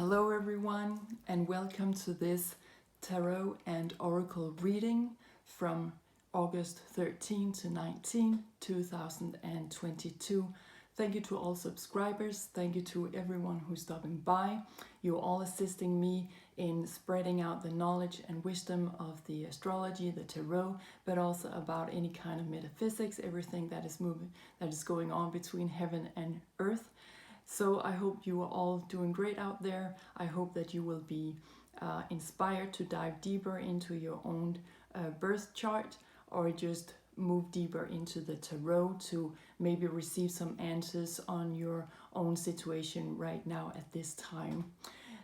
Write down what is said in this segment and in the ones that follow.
Hello everyone, and welcome to this Tarot and Oracle reading from August 13 to 19, 2022. Thank you to all subscribers, thank you to everyone who's stopping by. You're all assisting me in spreading out the knowledge and wisdom of the astrology, the tarot, but also about any kind of metaphysics, everything that is moving, that is going on between heaven and earth. So I hope you are all doing great out there. I hope that you will be inspired to dive deeper into your own birth chart, or just move deeper into the tarot to maybe receive some answers on your own situation right now at this time.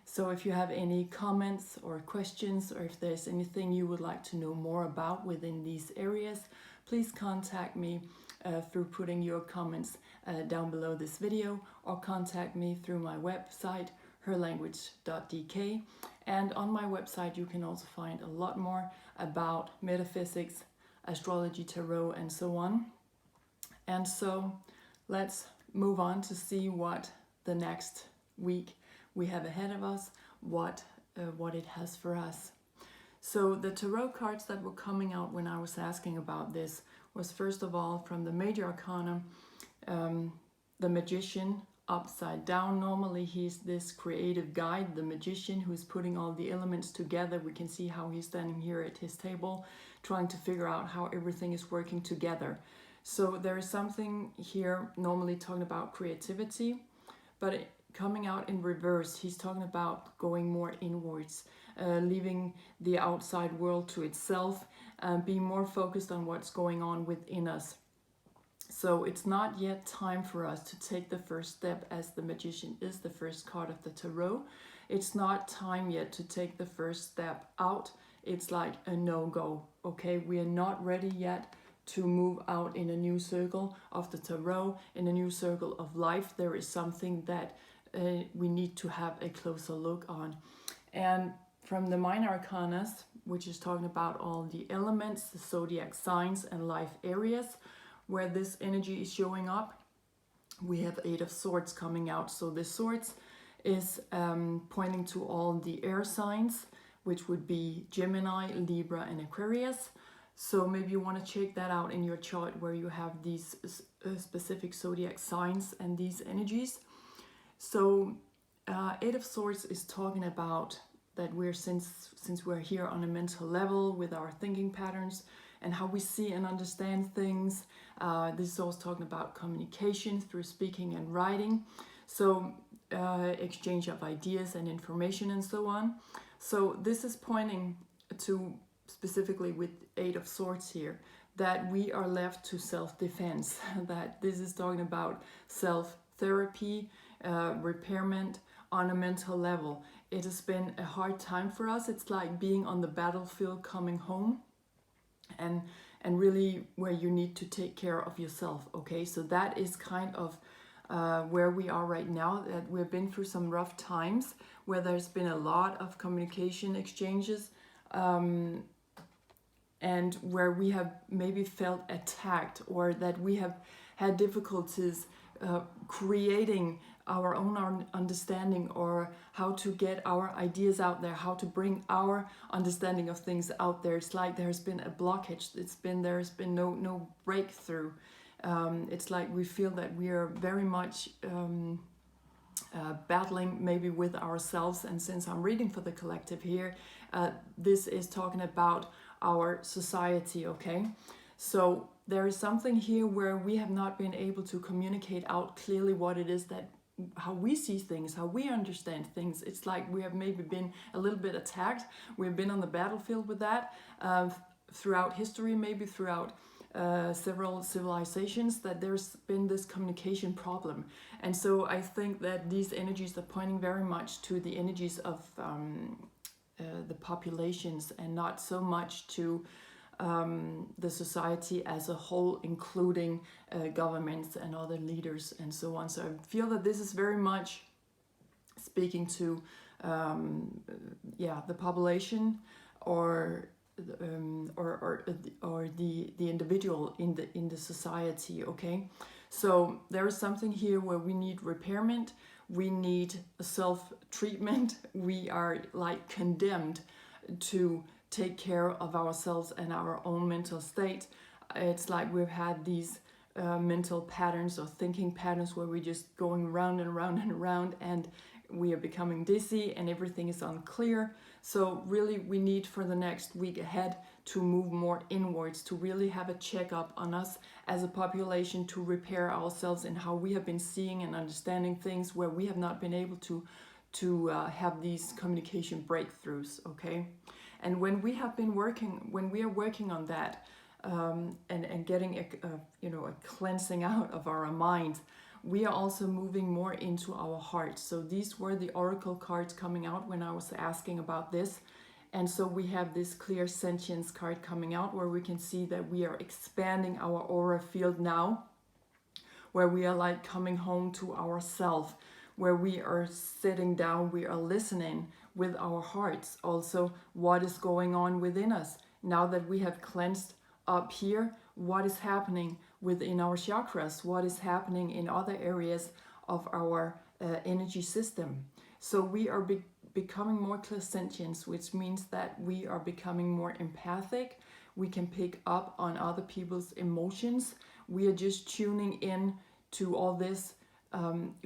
So if you have any comments or questions, or if there's anything you would like to know more about within these areas, please contact me through putting your comments down below this video, or contact me through my website HerLanguage.dk. And on my website you can also find a lot more about metaphysics, astrology, tarot, and so on. And so let's move on to see what the next week we have ahead of us, what it has for us. So the tarot cards that were coming out when I was asking about this was, first of all, from the major arcana, the magician upside down. Normally he's this creative guide, the magician, who's putting all the elements together. We can see how he's standing here at his table trying to figure out how everything is working together. So there is something here normally talking about creativity, but coming out in reverse, he's talking about going more inwards, leaving the outside world to itself, being more focused on what's going on within us. So it's not yet time for us to take the first step, as the magician is the first card of the tarot. It's not time yet to take the first step out. It's like a no-go, okay? We are not ready yet to move out in a new circle of the tarot, in a new circle of life. There is something that we need to have a closer look on. And from the minor arcana, which is talking about all the elements, the zodiac signs and life areas where this energy is showing up, we have Eight of Swords coming out. So the swords is pointing to all the air signs, which would be Gemini, Libra, and Aquarius. So maybe you want to check that out in your chart where you have these specific zodiac signs and these energies. So Eight of Swords is talking about that we're, since we're here on a mental level with our thinking patterns and how we see and understand things. This is also talking about communication through speaking and writing. So exchange of ideas and information and so on. So this is pointing to, specifically with Eight of Swords here, that we are left to self-defense, that this is talking about self-therapy, repairment on a mental level. It has been a hard time for us. It's like being on the battlefield coming home, and really where you need to take care of yourself, okay? So that is kind of where we are right now, that we've been through some rough times where there's been a lot of communication exchanges, and where we have maybe felt attacked, or that we have had difficulties creating our own understanding, or how to get our ideas out there, how to bring our understanding of things out there. It's like there's been a blockage. There's been no breakthrough. It's like we feel that we are very much battling maybe with ourselves. And since I'm reading for the collective here, this is talking about our society, okay? So there is something here where we have not been able to communicate out clearly what it is that, how we see things, how we understand things. It's like we have maybe been a little bit attacked. We've been on the battlefield with that throughout history, maybe throughout several civilizations, that there's been this communication problem. And so I think that these energies are pointing very much to the energies of the populations, and not so much to the society as a whole, including governments and other leaders and so on. So I feel that this is very much speaking to the population, or the individual in the society, okay? So there is something here where we need repairment, we need self-treatment. We are like condemned to take care of ourselves and our own mental state. It's like we've had these mental patterns or thinking patterns where we're just going round and round and around, and we are becoming dizzy and everything is unclear. So really we need for the next week ahead to move more inwards, to really have a checkup on us as a population, to repair ourselves and how we have been seeing and understanding things where we have not been able to have these communication breakthroughs, okay? And when we have been working, when we are working on that, and getting a cleansing out of our minds, we are also moving more into our hearts. So these were the oracle cards coming out when I was asking about this. And so we have this clear sentience card coming out where we can see that we are expanding our aura field now, where we are like coming home to ourselves, where we are sitting down, we are listening with our hearts also what is going on within us. Now that we have cleansed up here, what is happening within our chakras, what is happening in other areas of our energy system. So we are becoming more clairsentient, which means that we are becoming more empathic. We can pick up on other people's emotions. We are just tuning in to all this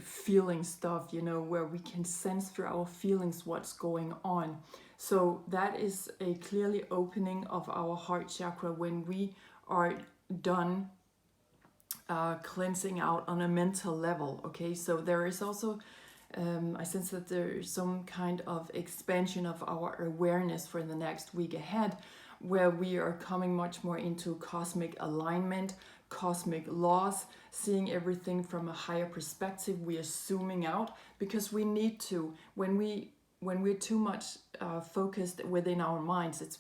feeling stuff, where we can sense through our feelings what's going on. So that is a clearly opening of our heart chakra when we are done cleansing out on a mental level, okay? So there is also, I sense that there is some kind of expansion of our awareness for the next week ahead, where we are coming much more into cosmic alignment, cosmic laws, seeing everything from a higher perspective. We are zooming out because we need to. When we're too much focused within our minds, it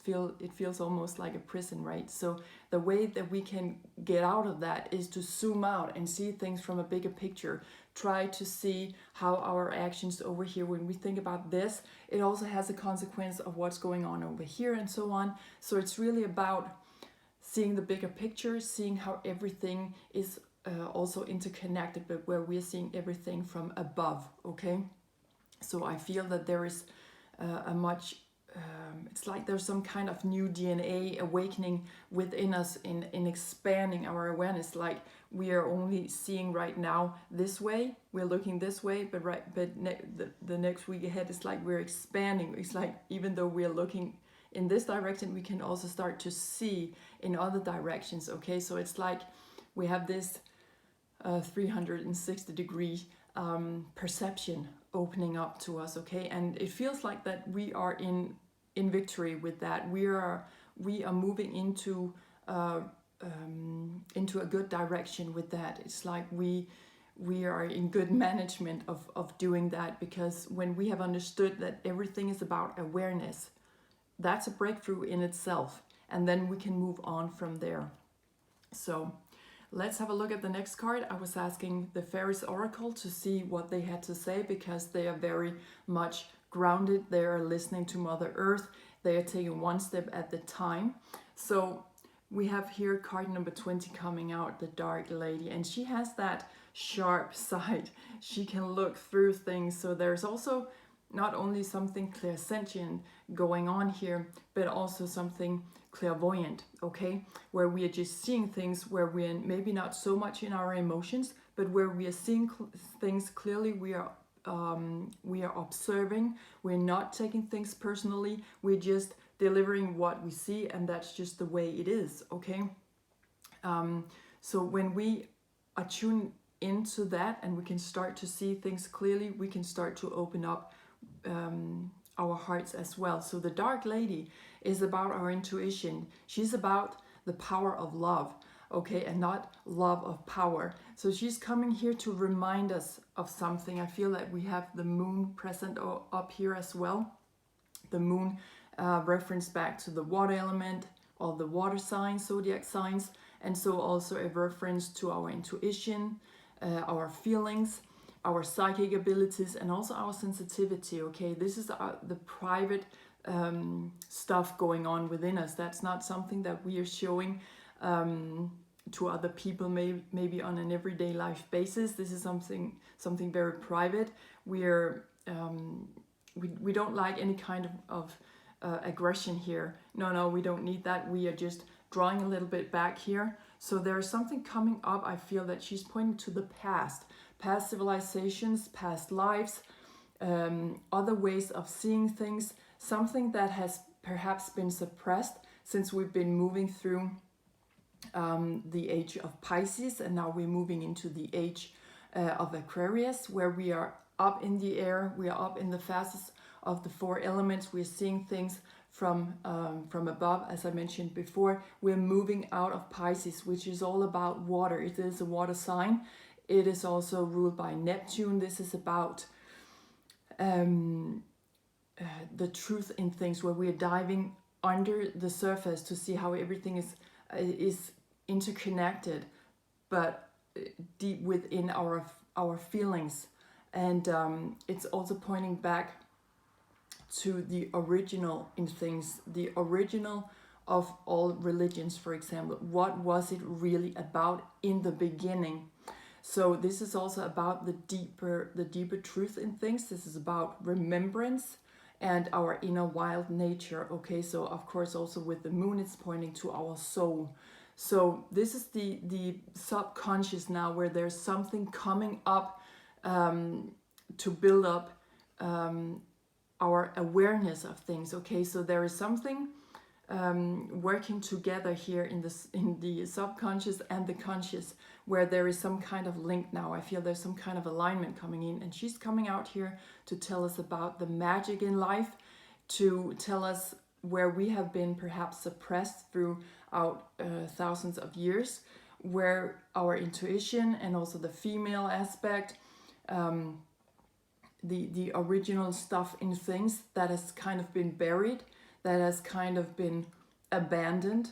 feels almost like a prison, right? So the way that we can get out of that is to zoom out and see things from a bigger picture. Try to see how our actions over here, when we think about this, it also has a consequence of what's going on over here and so on. So it's really about seeing the bigger picture, seeing how everything is also interconnected, but where we're seeing everything from above, okay? So I feel that there is it's like there's some kind of new DNA awakening within us in expanding our awareness. Like we are only seeing right now this way, we're looking this way, but the next week ahead is like we're expanding. It's like even though we're looking in this direction, we can also start to see in other directions, okay? So it's like we have this 360 degree perception opening up to us, okay? And it feels like that we are in victory with that. We are moving into a good direction with that. It's like we are in good management of doing that, because when we have understood that everything is about awareness, that's a breakthrough in itself, and then we can move on from there. So let's have a look at the next card. I was asking the Faeries Oracle to see what they had to say, because they are very much grounded. They are listening to Mother Earth. They are taking one step at a time. So we have here card number 20 coming out, the Dark Lady, and she has that sharp side. She can look through things. So there's also not only something clairsentient going on here, but also something clairvoyant, okay? Where we are just seeing things, where we're maybe not so much in our emotions, but where we are seeing things clearly. We are observing. We're not taking things personally. We're just delivering what we see, and that's just the way it is, okay? So when we are tuned into that and we can start to see things clearly, we can start to open up our hearts as well. So the Dark Lady is about our intuition. She's about the power of love, okay, and not love of power. So she's coming here to remind us of something. I feel that we have the moon present up here as well. The moon reference back to the water element, or the water signs, zodiac signs, and so also a reference to our intuition, our feelings, our psychic abilities, and also our sensitivity, okay? This is the private stuff going on within us. That's not something that we are showing to other people, maybe on an everyday life basis. This is something very private. We're we don't like any kind of aggression here. No, we don't need that. We are just drawing a little bit back here. So there's something coming up. I feel that she's pointing to the past civilizations, past lives, other ways of seeing things, something that has perhaps been suppressed since we've been moving through the age of Pisces, and now we're moving into the age of Aquarius, where we are up in the air, we are up in the facets of the four elements. We're seeing things from above, as I mentioned before. We're moving out of Pisces, which is all about water. It is a water sign. It is also ruled by Neptune. This is about the truth in things, where we are diving under the surface to see how everything is interconnected, but deep within our feelings. And it's also pointing back to the original in things, the original of all religions, for example. What was it really about in the beginning? So this is also about the deeper truth in things. This is about remembrance and our inner wild nature. Okay, so of course also with the moon, it's pointing to our soul. So this is the subconscious now, where there's something coming up to build up our awareness of things. Okay, so there is something working together here in the subconscious and the conscious, where there is some kind of link now. I feel there's some kind of alignment coming in, and she's coming out here to tell us about the magic in life, to tell us where we have been perhaps suppressed throughout thousands of years, where our intuition and also the female aspect, the original stuff in things that has kind of been buried, that has kind of been abandoned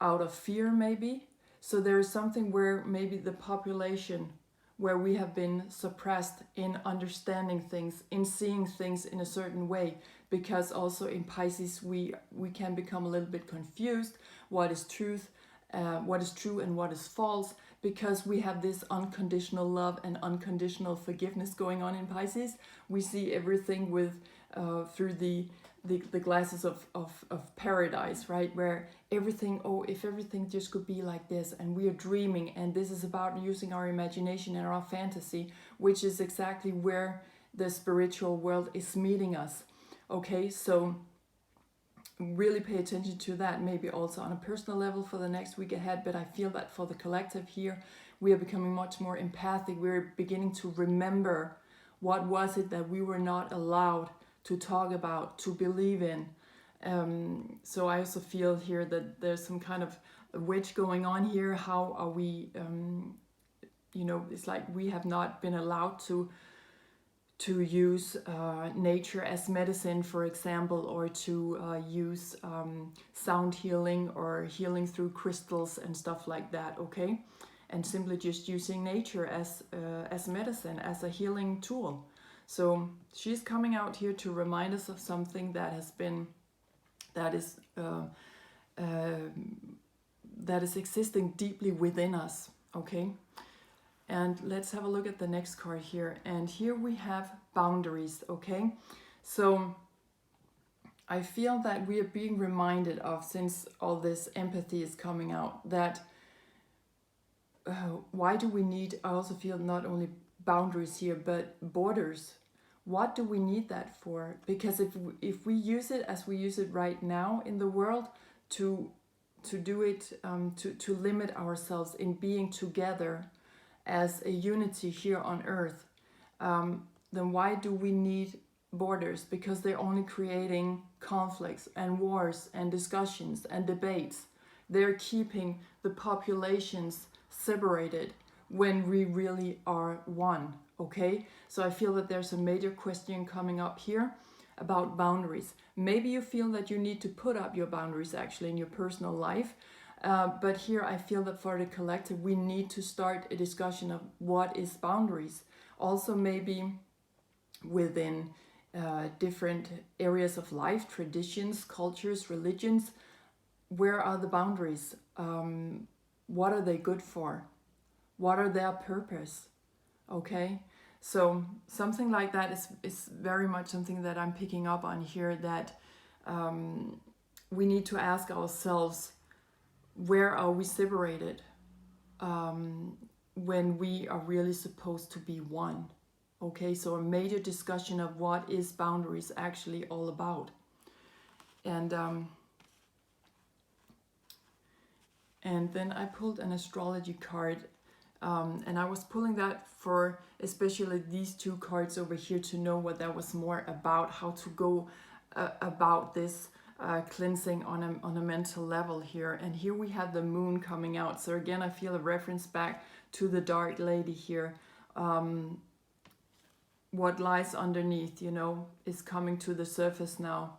out of fear maybe. So there is something where maybe the population, where we have been suppressed in understanding things, in seeing things in a certain way, because also in Pisces we can become a little bit confused. What is truth, what is true and what is false, because we have this unconditional love and unconditional forgiveness going on in Pisces. We see everything with through the glasses of paradise, right? Where everything, if everything just could be like this, and we are dreaming, and this is about using our imagination and our fantasy, which is exactly where the spiritual world is meeting us. Okay, so really pay attention to that, maybe also on a personal level for the next week ahead. But I feel that for the collective here, we are becoming much more empathic. We're beginning to remember what was it that we were not allowed to talk about, to believe in. So I also feel here that there's some kind of wedge going on here. How are we, it's like we have not been allowed to use nature as medicine, for example, or to use sound healing or healing through crystals and stuff like that, okay? And simply just using nature as medicine, as a healing tool. So she's coming out here to remind us of something that is existing deeply within us, okay? And let's have a look at the next card here. And here we have boundaries, okay? So I feel that we are being reminded of, since all this empathy is coming out, that why do we need, I also feel not only boundaries here, but borders. What do we need that for? Because if we use it as we use it right now in the world, to do it, to limit ourselves in being together as a unity here on earth, then why do we need borders? Because they're only creating conflicts and wars and discussions and debates. They're keeping the populations separated when we really are one, okay? So I feel that there's a major question coming up here about boundaries. Maybe you feel that you need to put up your boundaries actually in your personal life. But here I feel that for the collective, we need to start a discussion of what is boundaries. Also maybe within different areas of life, traditions, cultures, religions, where are the boundaries? what are they good for? What are their purpose? Okay, so something like that is very much something that I'm picking up on here, that we need to ask ourselves, where are we separated when we are really supposed to be one? Okay, so a major discussion of what is boundaries actually all about. And then I pulled an astrology card, and I was pulling that for especially these two cards over here to know what that was more about, how to go about this cleansing on a mental level here. And here we have the moon coming out. So again, I feel a reference back to the dark lady here. What lies underneath, you know, is coming to the surface now.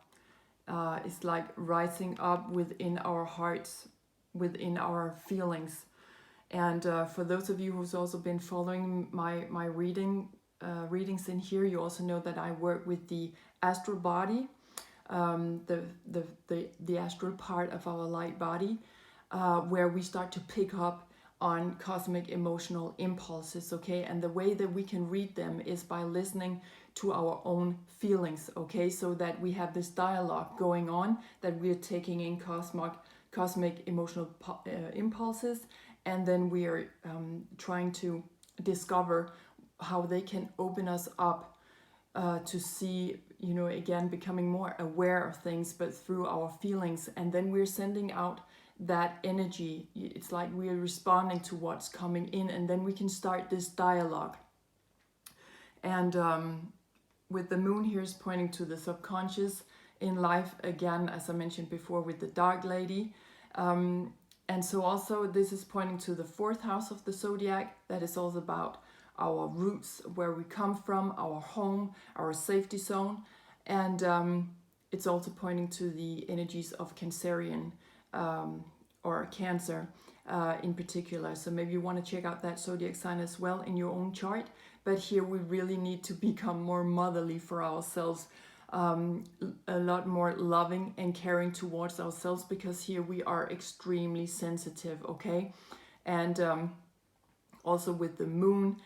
It's like rising up within our hearts, within our feelings. And for those of you who's also been following my readings in here, you also know that I work with the astral body, the astral part of our light body, where we start to pick up on cosmic emotional impulses, okay? And the way that we can read them is by listening to our own feelings, okay? So that we have this dialogue going on, that we are taking in cosmic emotional impulses, and then we are trying to discover how they can open us up to see, you know, again, becoming more aware of things, but through our feelings. And then we're sending out that energy. It's like we're responding to what's coming in, and then we can start this dialogue. And with the moon here is pointing to the subconscious in life, again, as I mentioned before, with the dark lady. And so also this is pointing to the 4th house of the zodiac, that is also about our roots, where we come from, our home, our safety zone. And it's also pointing to the energies of Cancerian, or Cancer in particular. So maybe you want to check out that zodiac sign as well in your own chart. But here we really need to become more motherly for ourselves, a lot more loving and caring towards ourselves, because here we are extremely sensitive, okay? And also with the moon,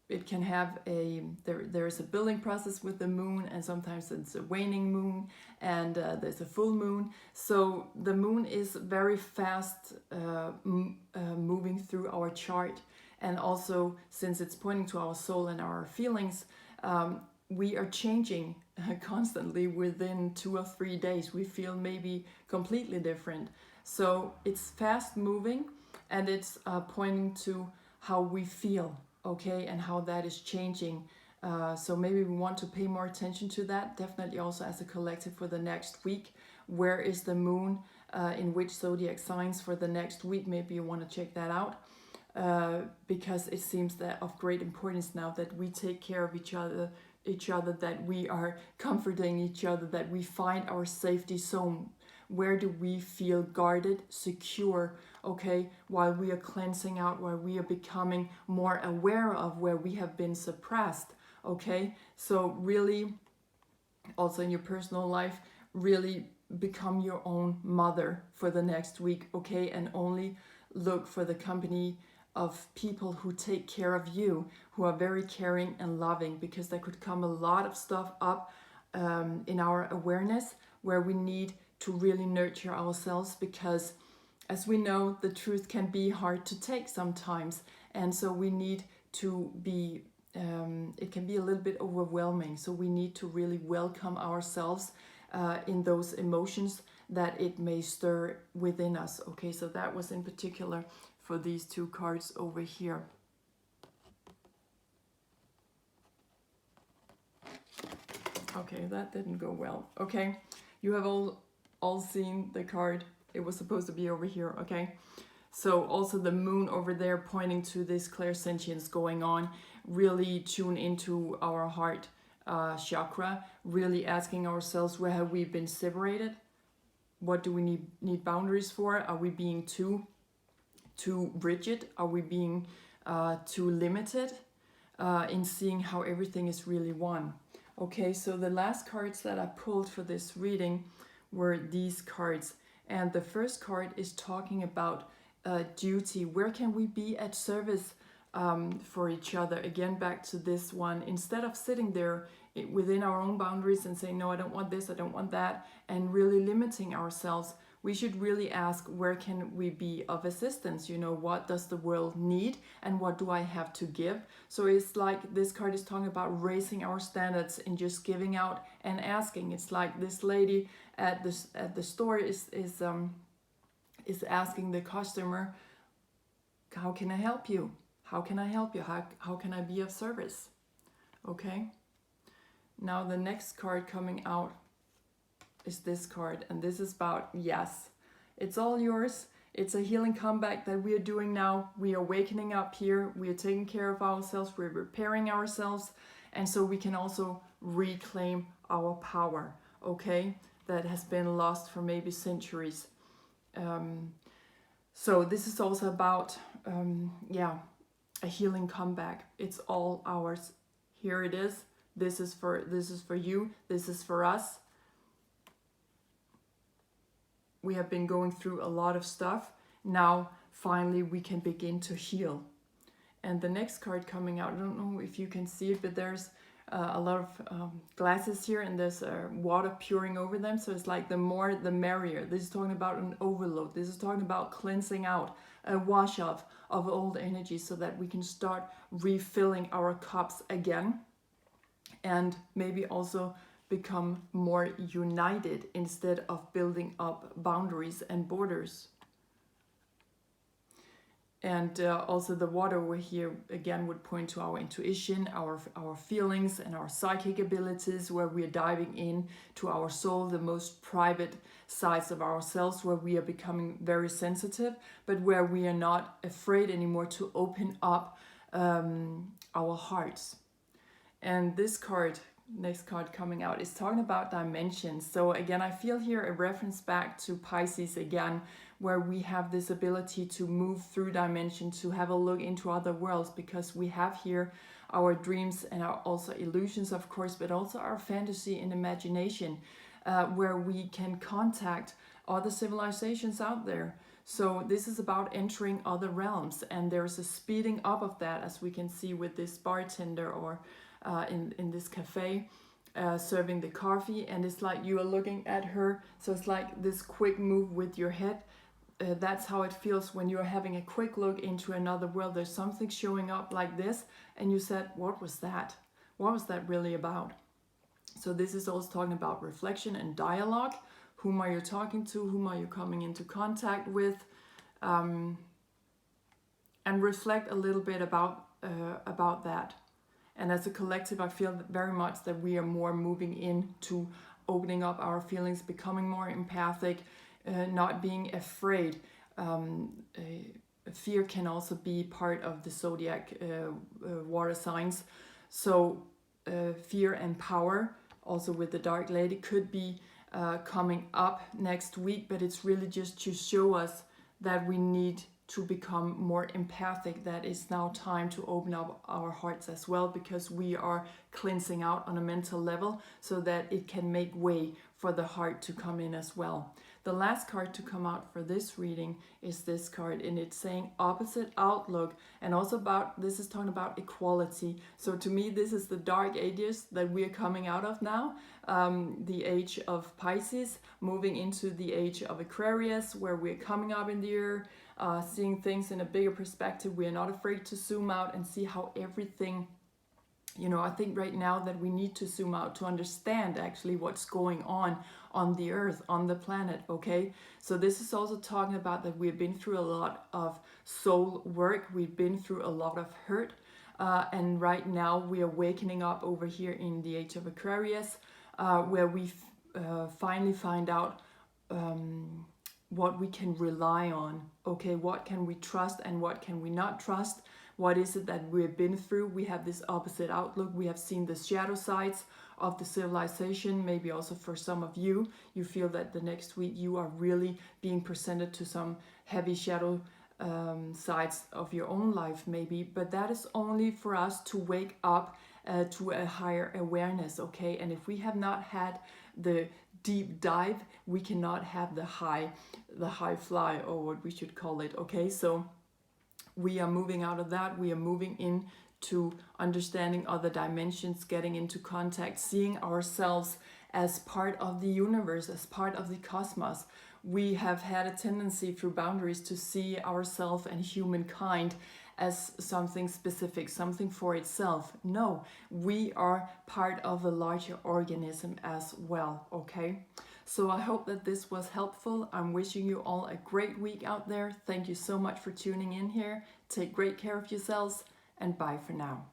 it can have there is a building process with the moon, and sometimes it's a waning moon, and there's a full moon. So the moon is very fast moving through our chart. And also, since it's pointing to our soul and our feelings, we are changing constantly. Within 2 or 3 days we feel maybe completely different. So it's fast moving, and it's pointing to how we feel, okay, and how that is changing. So maybe we want to pay more attention to that, definitely also as a collective for the next week. Where is the moon in which zodiac signs for the next week? Maybe you want to check that out, because it seems that of great importance now that we take care of each other, that we are comforting each other, that we find our safety zone. Where do we feel guarded, secure, okay, while we are cleansing out, while we are becoming more aware of where we have been suppressed, okay? So really, also in your personal life, really become your own mother for the next week, okay? And only look for the company of people who take care of you, who are very caring and loving, because there could come a lot of stuff up in our awareness where we need to really nurture ourselves, because as we know, the truth can be hard to take sometimes, and so we need to be it can be a little bit overwhelming, so we need to really welcome ourselves in those emotions that it may stir within us. Okay, so that was in particular for these two cards over here. Okay, that didn't go well. Okay, you have all seen the card. It was supposed to be over here, okay? So also the moon over there pointing to this clairsentience going on. Really tune into our heart chakra, really asking ourselves, where have we been separated? What do we need boundaries for? Are we being too rigid? Are we being too limited in seeing how everything is really one? Okay, so the last cards that I pulled for this reading were these cards. And the first card is talking about duty? Where can we be at service for each other? Again, back to this one. Instead of sitting there within our own boundaries and saying, no, I don't want this, I don't want that, and really limiting ourselves, we should really ask, where can we be of assistance? You know, what does the world need and what do I have to give? So it's like this card is talking about raising our standards and just giving out and asking. It's like this lady at the store is asking the customer, how can I help you? How can I help you? How can I be of service? Okay. Now the next card coming out is this card, and this is about yes, it's all yours. It's a healing comeback that we are doing now. We are wakening up here. We are taking care of ourselves. We're repairing ourselves, and so we can also reclaim our power. Okay, that has been lost for maybe centuries. So this is also about a healing comeback. It's all ours. Here it is. This is for you. This is for us. We have been going through a lot of stuff. Now, finally, we can begin to heal. And the next card coming out, I don't know if you can see it, but there's a lot of glasses here, and there's water pouring over them. So it's like the more, the merrier. This is talking about an overload. This is talking about cleansing out, a wash off of old energy so that we can start refilling our cups again. And maybe also become more united instead of building up boundaries and borders. And also the water over here again would point to our intuition, our feelings and our psychic abilities, where we are diving in to our soul, the most private sides of ourselves, where we are becoming very sensitive, but where we are not afraid anymore to open up our hearts. And this card, next card coming out, is talking about dimensions. So again, I feel here a reference back to Pisces again, where we have this ability to move through dimensions, to have a look into other worlds, because we have here our dreams and our also illusions, of course, but also our fantasy and imagination, where we can contact other civilizations out there. So this is about entering other realms, and there's a speeding up of that, as we can see with this bartender or in this cafe serving the coffee, and it's like you are looking at her, so it's like this quick move with your head. That's how it feels when you're having a quick look into another world. There's something showing up like this, and you said, what was that? What was that really about? So this is also talking about reflection and dialogue. Whom are you talking to? Whom are you coming into contact with? And reflect a little bit about that. And as a collective, I feel very much that we are more moving into opening up our feelings, becoming more empathic, not being afraid. Fear can also be part of the zodiac water signs. So fear and power, also with the Dark Lady, could be coming up next week, but it's really just to show us that we need to become more empathic, that it's now time to open up our hearts as well, because we are cleansing out on a mental level so that it can make way for the heart to come in as well. The last card to come out for this reading is this card, and it's saying opposite outlook, and also about, this is talking about equality. So to me, this is the dark ages that we are coming out of now, the age of Pisces, moving into the age of Aquarius, where we're coming up in the year, seeing things in a bigger perspective. We are not afraid to zoom out and see how everything, you know, I think right now that we need to zoom out to understand actually what's going on the earth, on the planet, okay? So this is also talking about that we've been through a lot of soul work, we've been through a lot of hurt, and right now we are awakening up over here in the age of Aquarius, where we finally find out what we can rely on, okay? What can we trust and what can we not trust? What is it that we've been through? We have this opposite outlook. We have seen the shadow sides of the civilization. Maybe also for some of you, you feel that the next week you are really being presented to some heavy shadow sides of your own life maybe. But that is only for us to wake up to a higher awareness, okay? And if we have not had the deep dive, we cannot have the high fly, or what we should call it. Okay, so we are moving out of that. We are moving into understanding other dimensions, getting into contact, seeing ourselves as part of the universe, as part of the cosmos. We have had a tendency through boundaries to see ourselves and humankind as something specific, something for itself. No, we are part of a larger organism as well, okay? So I hope that this was helpful. I'm wishing you all a great week out there. Thank you so much for tuning in here. Take great care of yourselves, and bye for now.